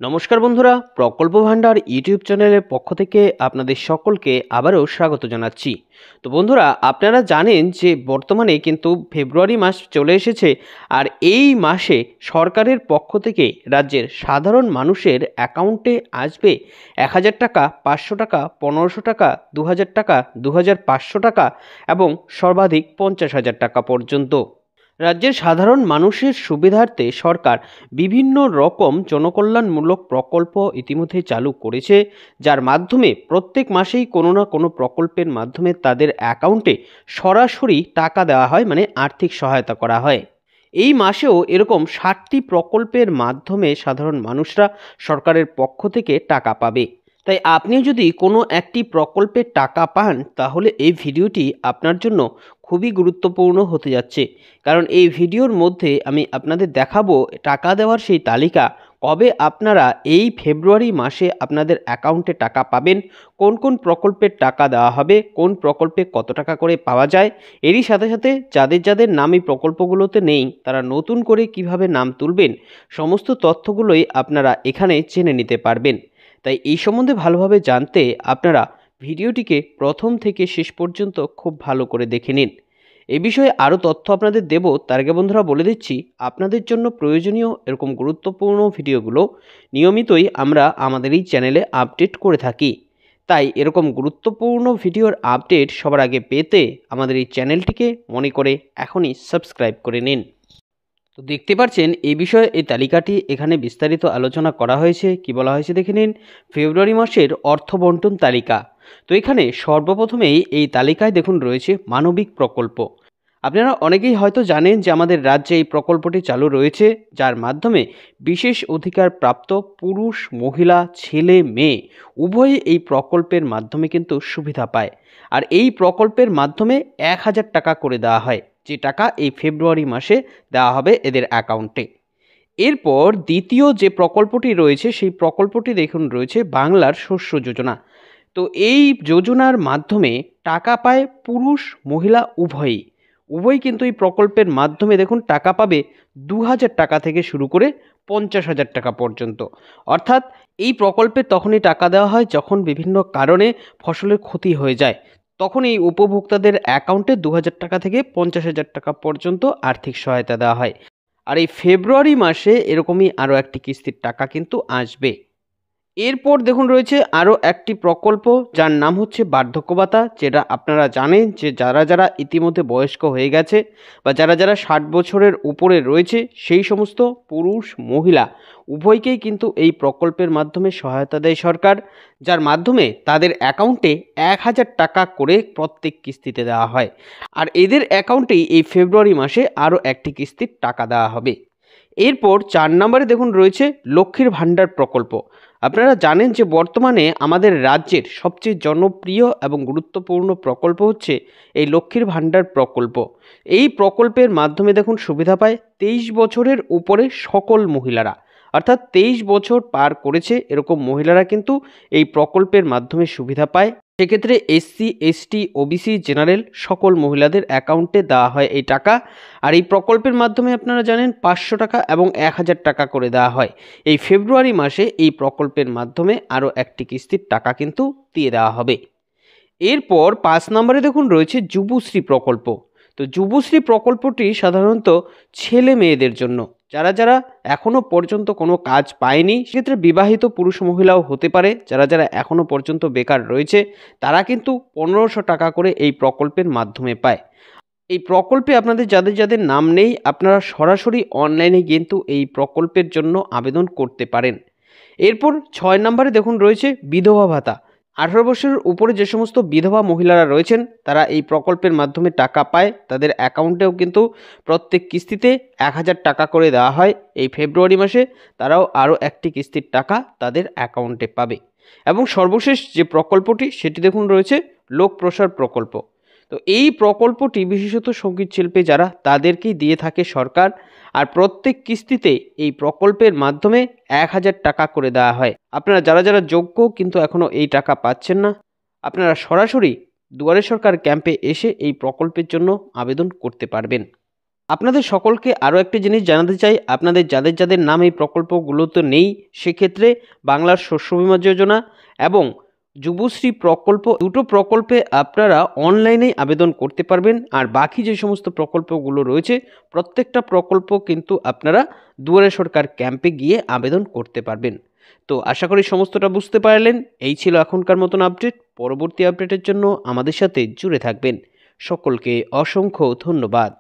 নমস্কার বন্ধুরা, প্রকল্প ভান্ডার ইউটিউব চ্যানেলের পক্ষ থেকে আপনাদের সকলকে আবারও স্বাগত জানাচ্ছি। তো বন্ধুরা, আপনারা জানেন যে বর্তমানে কিন্তু ফেব্রুয়ারি মাস চলে এসেছে, আর এই মাসে সরকারের পক্ষ থেকে রাজ্যের সাধারণ মানুষের অ্যাকাউন্টে আসবে 1000 টাকা, 500 টাকা, 1500 টাকা, 2000 টাকা, 2500 টাকা এবং সর্বাধিক 50,000 টাকা পর্যন্ত। রাজ্যের সাধারণ মানুষের সুবিধার্থে সরকার বিভিন্ন রকম জনকল্যাণমূলক প্রকল্প ইতিমধ্যে চালু করেছে, যার মাধ্যমে প্রত্যেক মাসেই কোনো না কোনো প্রকল্পের মাধ্যমে তাদের অ্যাকাউন্টে সরাসরি টাকা দেওয়া হয়, মানে আর্থিক সহায়তা করা হয়। এই মাসেও এরকম 60টি প্রকল্পের মাধ্যমে সাধারণ মানুষরা সরকারের পক্ষ থেকে টাকা পাবে। তাই আপনি যদি কোনো একটি প্রকল্পের টাকা পান, তাহলে এই ভিডিওটি আপনার জন্য খুবই গুরুত্বপূর্ণ হতে যাচ্ছে। কারণ এই ভিডিওর মধ্যে আমি আপনাদের দেখাবো টাকা দেওয়ার সেই তালিকা, কবে আপনারা এই ফেব্রুয়ারি মাসে আপনাদের অ্যাকাউন্টে টাকা পাবেন, কোন কোন প্রকল্পের টাকা দেওয়া হবে, কোন প্রকল্পে কত টাকা করে পাওয়া যায়। এরই সাথে সাথে যাদের যাদের নাম এই প্রকল্পগুলোতে নেই, তারা নতুন করে কিভাবে নাম তুলবেন, সমস্ত তথ্যগুলোই আপনারা এখানে জেনে নিতে পারবেন। তাই এই সম্বন্ধে ভালোভাবে জানতে আপনারা ভিডিওটিকে প্রথম থেকে শেষ পর্যন্ত খুব ভালো করে দেখে নিন। এই বিষয়ে আরও তথ্য আপনাদের দেব, তার আগে বন্ধুরা বলে দিচ্ছি, আপনাদের জন্য প্রয়োজনীয় এরকম গুরুত্বপূর্ণ ভিডিওগুলো নিয়মিতই আমরা আমাদের এই চ্যানেলে আপডেট করে থাকি। তাই এরকম গুরুত্বপূর্ণ ভিডিওর আপডেট সবার আগে পেতে আমাদের এই চ্যানেলটিকে মনে করে এখনই সাবস্ক্রাইব করে নিন। তো দেখতে পাচ্ছেন এই বিষয়ে এই তালিকাটি এখানে বিস্তারিত আলোচনা করা হয়েছে। কি বলা হয়েছে দেখে নিন, ফেব্রুয়ারি মাসের অর্থ বন্টন তালিকা। তো এখানে সর্বপ্রথমেই এই তালিকায় দেখুন রয়েছে মানবিক প্রকল্প। আপনারা অনেকেই হয়তো জানেন যে আমাদের রাজ্যে এই প্রকল্পটি চালু রয়েছে, যার মাধ্যমে বিশেষ অধিকার প্রাপ্ত পুরুষ, মহিলা, ছেলে, মেয়ে উভয়ই এই প্রকল্পের মাধ্যমে কিন্তু সুবিধা পায়। আর এই প্রকল্পের মাধ্যমে 1000 টাকা করে দেওয়া হয়, যে টাকা এই ফেব্রুয়ারি মাসে দেওয়া হবে এদের অ্যাকাউন্টে। এরপর দ্বিতীয় যে প্রকল্পটি রয়েছে, সেই প্রকল্পটি দেখুন রয়েছে বাংলার শস্য যোজনা। তো এই যোজনার মাধ্যমে টাকা পায় পুরুষ, মহিলা উভয়ই কিন্তু এই প্রকল্পের মাধ্যমে দেখুন টাকা পাবে 2000 টাকা থেকে শুরু করে 50,000 টাকা পর্যন্ত। অর্থাৎ এই প্রকল্পে তখনই টাকা দেওয়া হয় যখন বিভিন্ন কারণে ফসলের ক্ষতি হয়ে যায়, তখন এই উপভোক্তাদের অ্যাকাউন্টে 2000 টাকা থেকে 50,000 টাকা পর্যন্ত আর্থিক সহায়তা দেওয়া হয়। আর এই ফেব্রুয়ারি মাসে এরকমই আরও একটি কিস্তির টাকা কিন্তু আসবে। এরপর দেখুন রয়েছে আরও একটি প্রকল্প, যার নাম হচ্ছে বার্ধক্য ভাতা, যেটা আপনারা জানেন যে যারা যারা ইতিমধ্যে বয়স্ক হয়ে গেছে বা যারা যারা 60 বছরের উপরে রয়েছে, সেই সমস্ত পুরুষ, মহিলা উভয়কেই কিন্তু এই প্রকল্পের মাধ্যমে সহায়তা দেয় সরকার, যার মাধ্যমে তাদের অ্যাকাউন্টে 1000 টাকা করে প্রত্যেক কিস্তিতে দেওয়া হয়। আর এদের অ্যাকাউন্টেই এই ফেব্রুয়ারি মাসে আরও একটি কিস্তির টাকা দেওয়া হবে। এরপর 4 নম্বরে দেখুন রয়েছে লক্ষ্মীর ভাণ্ডার প্রকল্প। আপনারা জানেন যে বর্তমানে আমাদের রাজ্যের সবচেয়ে জনপ্রিয় এবং গুরুত্বপূর্ণ প্রকল্প হচ্ছে এই লক্ষ্মীর ভাণ্ডার প্রকল্প। এই প্রকল্পের মাধ্যমে দেখুন সুবিধা পায় 23 বছরের উপরে সকল মহিলারা, অর্থাৎ 23 বছর পার করেছে এরকম মহিলারা কিন্তু এই প্রকল্পের মাধ্যমে সুবিধা পায়। সেক্ষেত্রে এসসি, এসটি, ওবিসি, জেনারেল সকল মহিলাদের অ্যাকাউন্টে দেওয়া হয় এই টাকা। আর এই প্রকল্পের মাধ্যমে আপনারা জানেন 500 টাকা এবং 1000 টাকা করে দেওয়া হয়। এই ফেব্রুয়ারি মাসে এই প্রকল্পের মাধ্যমে আরও একটি কিস্তির টাকা কিন্তু দিয়ে দেওয়া হবে। এরপর 5 নম্বরে দেখুন রয়েছে যুবশ্রী প্রকল্প। তো যুবশ্রী প্রকল্পটি সাধারণত ছেলে মেয়েদের জন্য, যারা যারা এখনও পর্যন্ত কোনো কাজ পায়নি, সেক্ষেত্রে বিবাহিত পুরুষ মহিলাও হতে পারে, যারা যারা এখনও পর্যন্ত বেকার রয়েছে, তারা কিন্তু 1500 টাকা করে এই প্রকল্পের মাধ্যমে পায়। এই প্রকল্পে আপনাদের যাদের যাদের নাম নেই, আপনারা সরাসরি অনলাইনে কিন্তু এই প্রকল্পের জন্য আবেদন করতে পারেন। এরপর 6 নম্বরে দেখুন রয়েছে বিধবা ভাতা। 18 বছরের উপরে যে সমস্ত বিধবা মহিলারা রয়েছেন, তারা এই প্রকল্পের মাধ্যমে টাকা পায়। তাদের অ্যাকাউন্টেও কিন্তু প্রত্যেক কিস্তিতে 1000 টাকা করে দেওয়া হয়। এই ফেব্রুয়ারি মাসে তারাও আরও একটি কিস্তির টাকা তাদের অ্যাকাউন্টে পাবে। এবং সর্বশেষ যে প্রকল্পটি, সেটি দেখুন রয়েছে লোক প্রসার প্রকল্প। তো এই প্রকল্পটি বিশেষত সঙ্গীত শিল্পে যারা, তাদেরকেই দিয়ে থাকে সরকার। আর প্রত্যেক কিস্তিতে এই প্রকল্পের মাধ্যমে 1000 টাকা করে দেওয়া হয়। আপনারা যারা যারা যোগ্য কিন্তু এখনও এই টাকা পাচ্ছেন না, আপনারা সরাসরি দুয়ারে সরকার ক্যাম্পে এসে এই প্রকল্পের জন্য আবেদন করতে পারবেন। আপনাদের সকলকে আরও একটি জিনিস জানাতে চাই, আপনাদের যাদের যাদের নাম এই প্রকল্পগুলোতে নেই, সেক্ষেত্রে বাংলার শস্য বীমা যোজনা এবং যুবশ্রী প্রকল্প, দুটো প্রকল্পে আপনারা অনলাইনেই আবেদন করতে পারবেন। আর বাকি যে সমস্ত প্রকল্পগুলো রয়েছে প্রত্যেকটা প্রকল্প কিন্তু আপনারা দুয়ারে সরকার ক্যাম্পে গিয়ে আবেদন করতে পারবেন। তো আশা করি সমস্তটা বুঝতে পারলেন। এই ছিল এখনকার মতন আপডেট। পরবর্তী আপডেটের জন্য আমাদের সাথে জুড়ে থাকবেন। সকলকে অসংখ্য ধন্যবাদ।